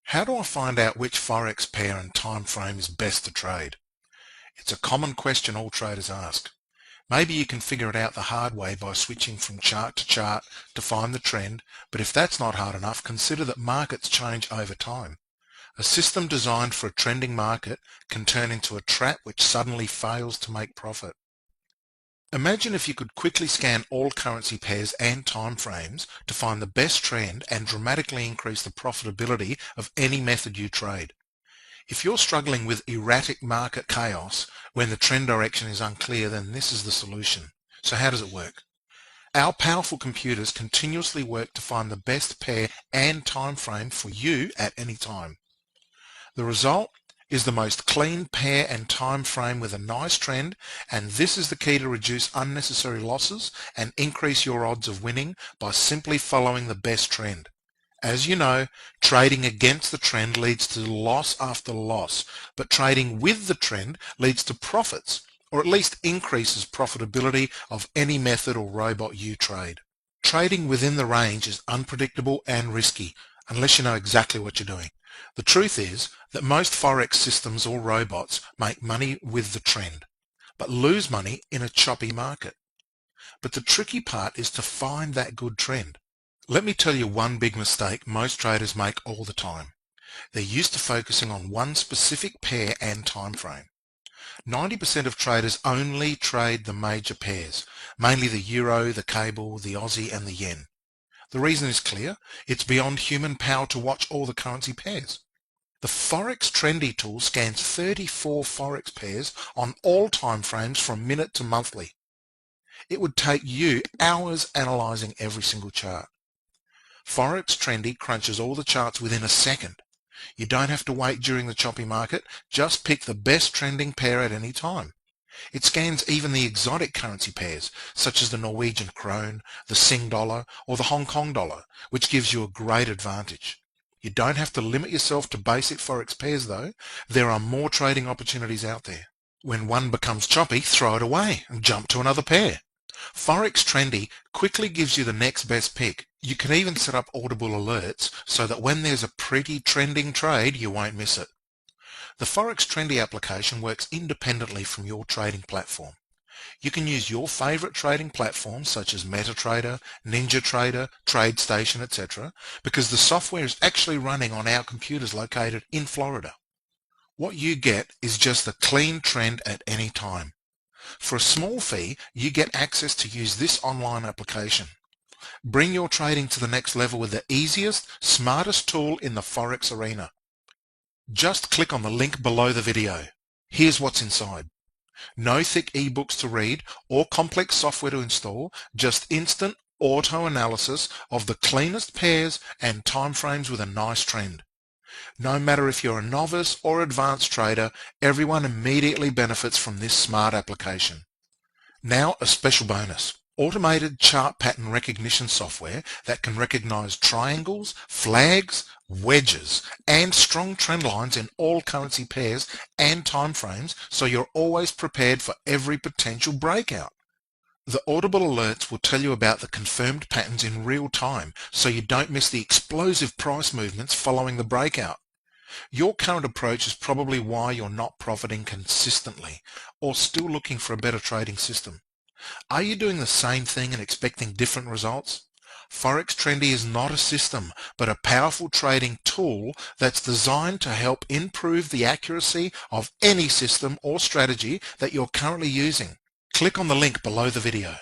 How do I find out which Forex pair and time frame is best to trade? It's a common question all traders ask. Maybe you can figure it out the hard way by switching from chart to chart to find the trend, but if that's not hard enough, consider that markets change over time. A system designed for a trending market can turn into a trap which suddenly fails to make profit. Imagine if you could quickly scan all currency pairs and time frames to find the best trend and dramatically increase the profitability of any method you trade. If you're struggling with erratic market chaos when the trend direction is unclear, then this is the solution. So how does it work? Our powerful computers continuously work to find the best pair and time frame for you at any time. The result is the most clean pair and time frame with a nice trend, and this is the key to reduce unnecessary losses and increase your odds of winning by simply following the best trend. As you know, trading against the trend leads to loss after loss, but trading with the trend leads to profits, or at least increases profitability of any method or robot you trade. Trading within the range is unpredictable and risky, unless you know exactly what you're doing. The truth is that most Forex systems or robots make money with the trend, but lose money in a choppy market. But the tricky part is to find that good trend. Let me tell you one big mistake most traders make all the time. They're used to focusing on one specific pair and time frame. 90% of traders only trade the major pairs, mainly the euro, the cable, the Aussie and the yen. The reason is clear. It's beyond human power to watch all the currency pairs. The Forex Trendy tool scans 34 Forex pairs on all time frames from minute to monthly. It would take you hours analyzing every single chart. Forex Trendy crunches all the charts within a second. You don't have to wait during the choppy market. Just pick the best trending pair at any time. It scans even the exotic currency pairs, such as the Norwegian krone, the Sing dollar, or the Hong Kong dollar, which gives you a great advantage. You don't have to limit yourself to basic Forex pairs though. There are more trading opportunities out there. When one becomes choppy, throw it away and jump to another pair. Forex Trendy quickly gives you the next best pick. You can even set up audible alerts so that when there's a pretty trending trade, you won't miss it. The Forex Trendy application works independently from your trading platform. You can use your favorite trading platforms such as MetaTrader, NinjaTrader, TradeStation, etc. because the software is actually running on our computers located in Florida. What you get is just the clean trend at any time. For a small fee, you get access to use this online application. Bring your trading to the next level with the easiest, smartest tool in the Forex arena. Just click on the link below the video. Here's what's inside. No thick ebooks to read or complex software to install, just instant auto analysis of the cleanest pairs and time frames with a nice trend. No matter if you're a novice or advanced trader, everyone immediately benefits from this smart application. Now a special bonus. Automated chart pattern recognition software that can recognize triangles, flags, wedges, and strong trend lines in all currency pairs and time frames, so you're always prepared for every potential breakout. The audible alerts will tell you about the confirmed patterns in real time, so you don't miss the explosive price movements following the breakout. Your current approach is probably why you're not profiting consistently or still looking for a better trading system. Are you doing the same thing and expecting different results? Forex Trendy is not a system, but a powerful trading tool that's designed to help improve the accuracy of any system or strategy that you're currently using. Click on the link below the video.